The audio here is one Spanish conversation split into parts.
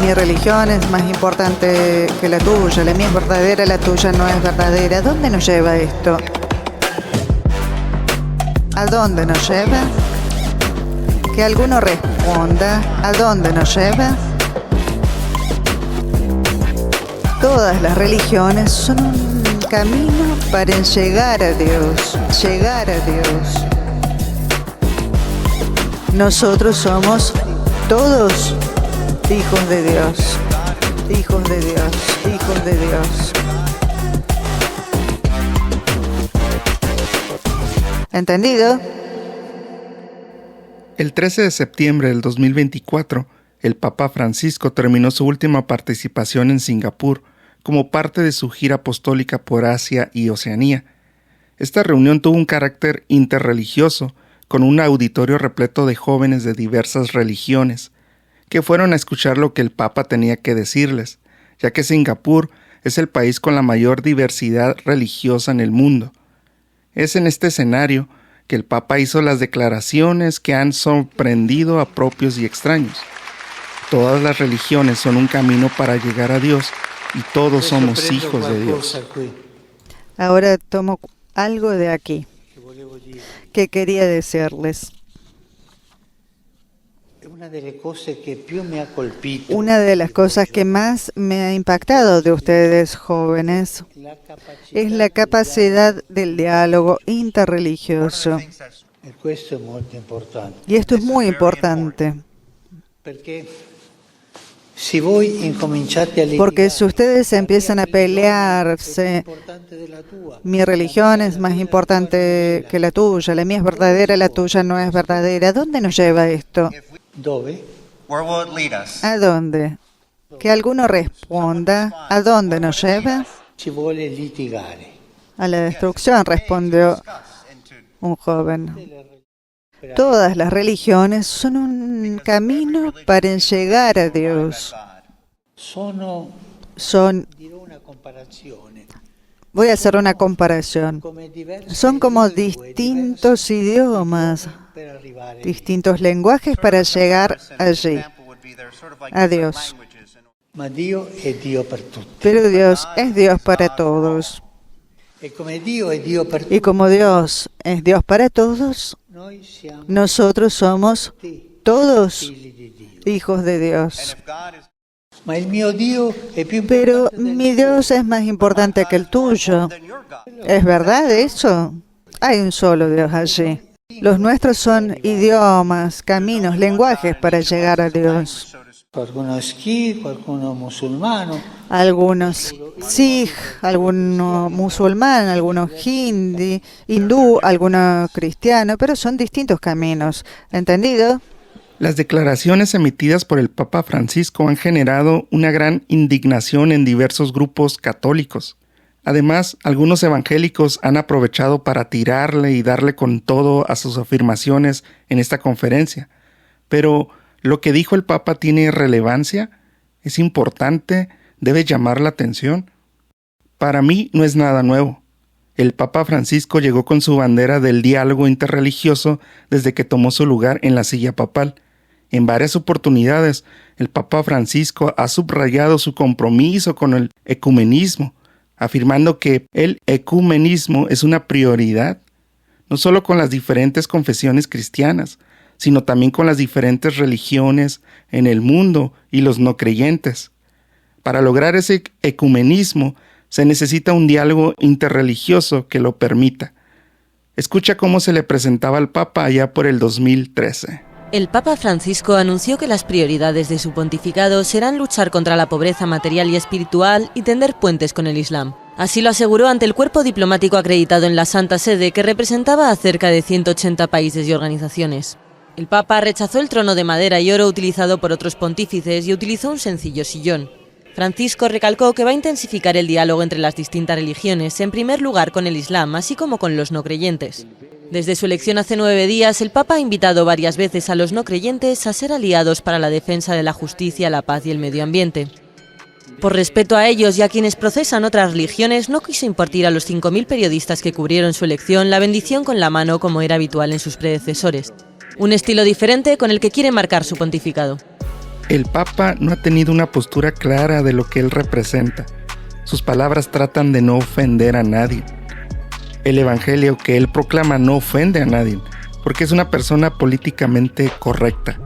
Mi religión es más importante que la tuya, la mía es verdadera, la tuya no es verdadera. ¿A dónde nos lleva esto? ¿A dónde nos lleva? Que alguno responda. ¿A dónde nos lleva? Todas las religiones son un camino para llegar a Dios, llegar a Dios. Nosotros somos todos hijos de Dios, hijos de Dios, hijos de Dios. ¿Entendido? El 13 de septiembre del 2024, el Papa Francisco terminó su última participación en Singapur como parte de su gira apostólica por Asia y Oceanía. Esta reunión tuvo un carácter interreligioso, con un auditorio repleto de jóvenes de diversas religiones, que fueron a escuchar lo que el Papa tenía que decirles, ya que Singapur es el país con la mayor diversidad religiosa en el mundo. Es en este escenario que el Papa hizo las declaraciones que han sorprendido a propios y extraños. Todas las religiones son un camino para llegar a Dios y todos somos hijos de Dios. Ahora tomo algo de aquí que quería decirles. Una de las cosas que más me ha impactado de ustedes, jóvenes, es la capacidad del diálogo interreligioso. Y esto es muy importante. Porque si ustedes empiezan a pelearse, mi religión es más importante que la tuya, la mía es verdadera, la tuya no es verdadera, ¿a dónde nos lleva esto? ¿A dónde? Que alguno responda. ¿A dónde nos lleva? A la destrucción, respondió un joven. Todas las religiones son un camino para llegar a Dios. Voy a hacer una comparación. Son como distintos idiomas, distintos lenguajes para llegar allí, a Dios. Pero Dios es Dios para todos. Y como Dios es Dios para todos, nosotros somos todos hijos de Dios. Pero mi Dios es más importante que el tuyo. ¿Es verdad eso? Hay un solo Dios allí. Los nuestros son idiomas, caminos, lenguajes para llegar a Dios. Algunos Sikh, algunos musulmán, algunos hindi, hindú, algunos cristiano, pero son distintos caminos. ¿Entendido? Las declaraciones emitidas por el Papa Francisco han generado una gran indignación en diversos grupos católicos. Además, algunos evangélicos han aprovechado para tirarle y darle con todo a sus afirmaciones en esta conferencia. Pero, ¿lo que dijo el Papa tiene relevancia? ¿Es importante? ¿Debe llamar la atención? Para mí no es nada nuevo. El Papa Francisco llegó con su bandera del diálogo interreligioso desde que tomó su lugar en la silla papal. En varias oportunidades, el Papa Francisco ha subrayado su compromiso con el ecumenismo, afirmando que el ecumenismo es una prioridad, no solo con las diferentes confesiones cristianas, sino también con las diferentes religiones en el mundo y los no creyentes. Para lograr ese ecumenismo, se necesita un diálogo interreligioso que lo permita. Escucha cómo se le presentaba al Papa allá por el 2013. El Papa Francisco anunció que las prioridades de su pontificado serán luchar contra la pobreza material y espiritual y tender puentes con el Islam. Así lo aseguró ante el cuerpo diplomático acreditado en la Santa Sede, que representaba a cerca de 180 países y organizaciones. El Papa rechazó el trono de madera y oro utilizado por otros pontífices y utilizó un sencillo sillón. Francisco recalcó que va a intensificar el diálogo entre las distintas religiones, en primer lugar con el Islam, así como con los no creyentes. Desde su elección hace 9 días, el Papa ha invitado varias veces a los no creyentes a ser aliados para la defensa de la justicia, la paz y el medio ambiente. Por respeto a ellos y a quienes procesan otras religiones, no quiso impartir a los 5.000 periodistas que cubrieron su elección la bendición con la mano como era habitual en sus predecesores. Un estilo diferente con el que quiere marcar su pontificado. El Papa no ha tenido una postura clara de lo que él representa. Sus palabras tratan de no ofender a nadie. El evangelio que él proclama no ofende a nadie, porque es una persona políticamente correcta.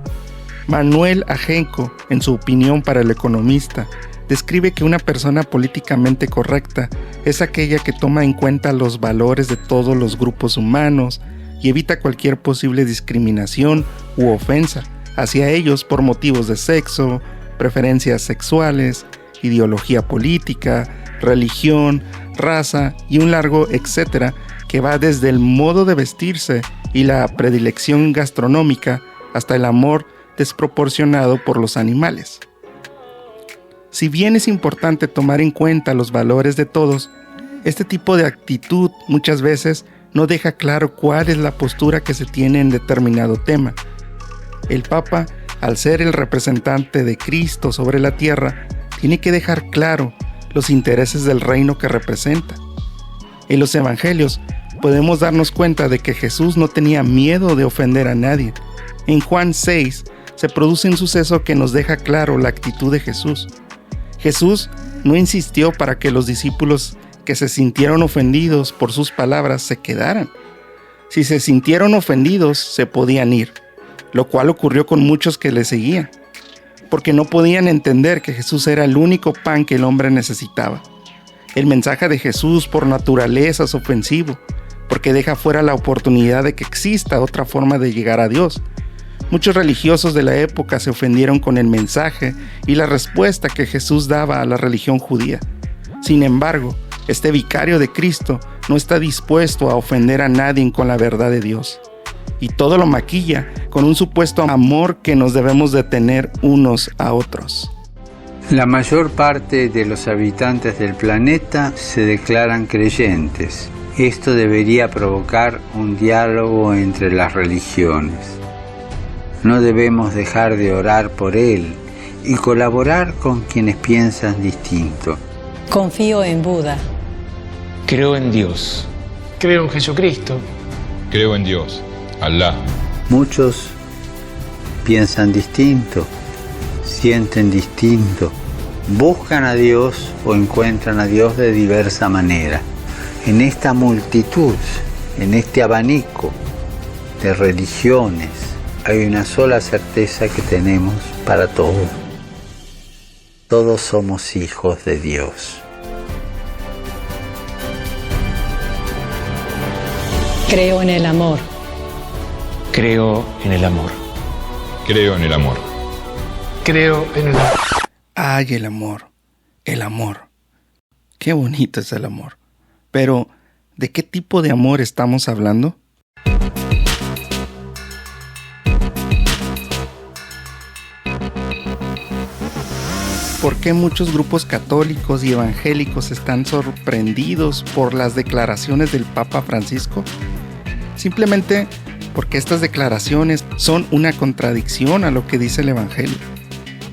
Manuel Ajenco, en su opinión para El Economista, describe que una persona políticamente correcta es aquella que toma en cuenta los valores de todos los grupos humanos y evita cualquier posible discriminación u ofensa hacia ellos por motivos de sexo, preferencias sexuales, ideología política, religión, raza y un largo etcétera que va desde el modo de vestirse y la predilección gastronómica hasta el amor desproporcionado por los animales. Si bien es importante tomar en cuenta los valores de todos, este tipo de actitud muchas veces no deja claro cuál es la postura que se tiene en determinado tema. El Papa, al ser el representante de Cristo sobre la tierra, tiene que dejar claro los intereses del reino que representa. En los evangelios podemos darnos cuenta de que Jesús no tenía miedo de ofender a nadie. En Juan 6 se produce un suceso que nos deja claro la actitud de Jesús. Jesús no insistió para que los discípulos que se sintieron ofendidos por sus palabras se quedaran. Si se sintieron ofendidos, se podían ir, lo cual ocurrió con muchos que le seguían, porque no podían entender que Jesús era el único pan que el hombre necesitaba. El mensaje de Jesús por naturaleza es ofensivo, porque deja fuera la oportunidad de que exista otra forma de llegar a Dios. Muchos religiosos de la época se ofendieron con el mensaje y la respuesta que Jesús daba a la religión judía. Sin embargo, este vicario de Cristo no está dispuesto a ofender a nadie con la verdad de Dios. Y todo lo maquilla con un supuesto amor que nos debemos de tener unos a otros. La mayor parte de los habitantes del planeta se declaran creyentes. Esto debería provocar un diálogo entre las religiones. No debemos dejar de orar por él y colaborar con quienes piensan distinto. Confío en Buda. Creo en Dios. Creo en Jesucristo. Creo en Dios, Alá. Muchos piensan distinto, sienten distinto, buscan a Dios o encuentran a Dios de diversa manera. En esta multitud, en este abanico de religiones, hay una sola certeza que tenemos para todos. Todos somos hijos de Dios. Creo en el amor. Creo en el amor. Creo en el amor. Creo en el amor. ¡Ay, el amor! El amor. Qué bonito es el amor. Pero, ¿de qué tipo de amor estamos hablando? ¿Por qué muchos grupos católicos y evangélicos están sorprendidos por las declaraciones del Papa Francisco? Simplemente porque estas declaraciones son una contradicción a lo que dice el Evangelio.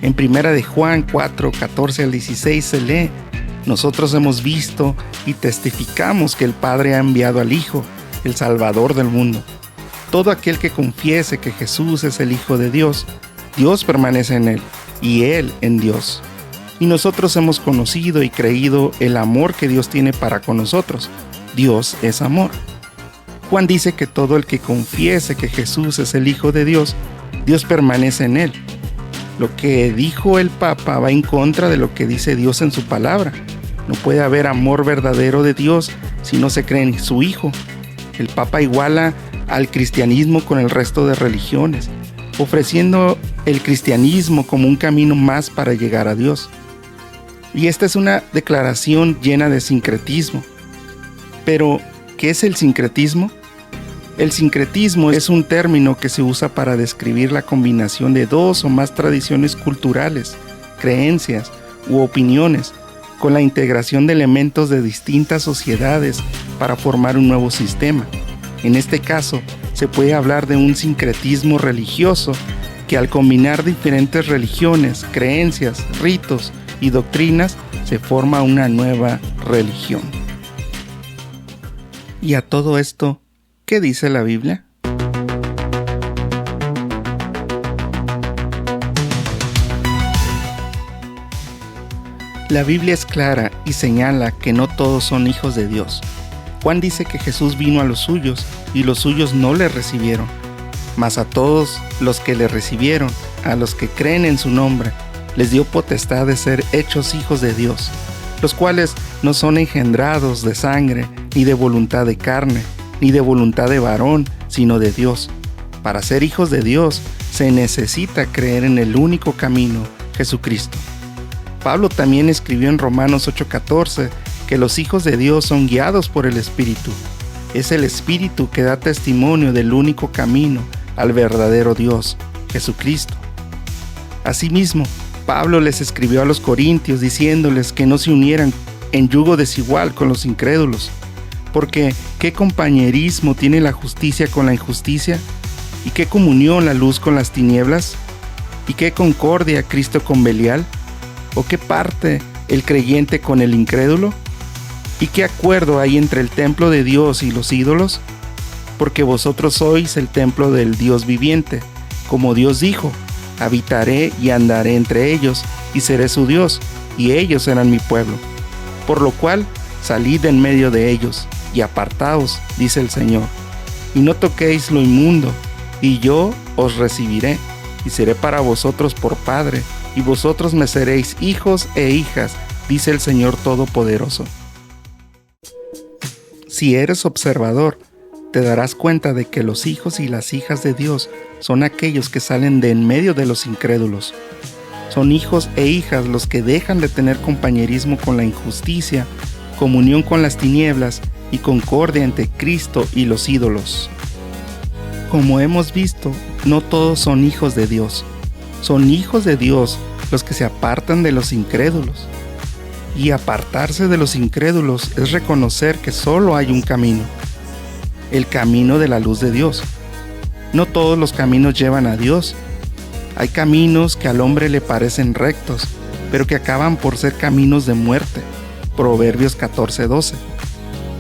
En 1 de Juan 4, 14 al 16 se lee: nosotros hemos visto y testificamos que el Padre ha enviado al Hijo, el Salvador del mundo. Todo aquel que confiese que Jesús es el Hijo de Dios, Dios permanece en él y él en Dios. Y nosotros hemos conocido y creído el amor que Dios tiene para con nosotros. Dios es amor. Juan dice que todo el que confiese que Jesús es el Hijo de Dios, Dios permanece en él. Lo que dijo el Papa va en contra de lo que dice Dios en su palabra. No puede haber amor verdadero de Dios si no se cree en su Hijo. El Papa iguala al cristianismo con el resto de religiones, ofreciendo el cristianismo como un camino más para llegar a Dios. Y esta es una declaración llena de sincretismo. Pero, ¿qué es el sincretismo? El sincretismo es un término que se usa para describir la combinación de dos o más tradiciones culturales, creencias u opiniones, con la integración de elementos de distintas sociedades para formar un nuevo sistema. En este caso, se puede hablar de un sincretismo religioso que al combinar diferentes religiones, creencias, ritos y doctrinas, se forma una nueva religión. Y a todo esto, ¿qué dice la Biblia? La Biblia es clara y señala que no todos son hijos de Dios. Juan dice que Jesús vino a los suyos y los suyos no le recibieron. Mas a todos los que le recibieron, a los que creen en su nombre, les dio potestad de ser hechos hijos de Dios, los cuales no son engendrados de sangre, ni de voluntad de carne, ni de voluntad de varón, sino de Dios. Para ser hijos de Dios, se necesita creer en el único camino, Jesucristo. Pablo también escribió en Romanos 8:14 que los hijos de Dios son guiados por el Espíritu. Es el Espíritu que da testimonio del único camino al verdadero Dios, Jesucristo. Asimismo, Pablo les escribió a los corintios diciéndoles que no se unieran en yugo desigual con los incrédulos, porque ¿qué compañerismo tiene la justicia con la injusticia? ¿Y qué comunión la luz con las tinieblas? ¿Y qué concordia Cristo con Belial? ¿O qué parte el creyente con el incrédulo? ¿Y qué acuerdo hay entre el templo de Dios y los ídolos? Porque vosotros sois el templo del Dios viviente. Como Dios dijo, habitaré y andaré entre ellos, y seré su Dios, y ellos serán mi pueblo. Por lo cual, salid en medio de ellos, y apartaos, dice el Señor, y no toquéis lo inmundo, y yo os recibiré, y seré para vosotros por Padre, y vosotros me seréis hijos e hijas, dice el Señor Todopoderoso. Si eres observador, te darás cuenta de que los hijos y las hijas de Dios son aquellos que salen de en medio de los incrédulos. Son hijos e hijas los que dejan de tener compañerismo con la injusticia, comunión con las tinieblas y concordia entre Cristo y los ídolos. Como hemos visto, no todos son hijos de Dios. Son hijos de Dios los que se apartan de los incrédulos. Y apartarse de los incrédulos es reconocer que solo hay un camino, el camino de la luz de Dios. No todos los caminos llevan a Dios. Hay caminos que al hombre le parecen rectos, pero que acaban por ser caminos de muerte. Proverbios 14:12.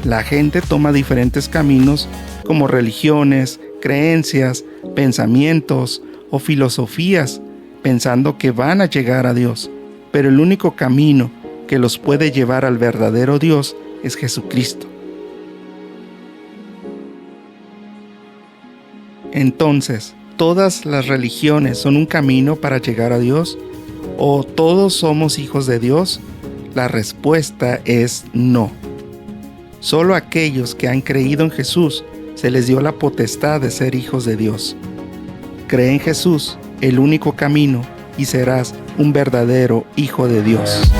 La gente toma diferentes caminos como religiones, creencias, pensamientos o filosofías, pensando que van a llegar a Dios. Pero el único camino que los puede llevar al verdadero Dios es Jesucristo. Entonces, ¿todas las religiones son un camino para llegar a Dios? ¿O todos somos hijos de Dios? La respuesta es no. Solo a aquellos que han creído en Jesús se les dio la potestad de ser hijos de Dios. Cree en Jesús, el único camino, y serás un verdadero hijo de Dios.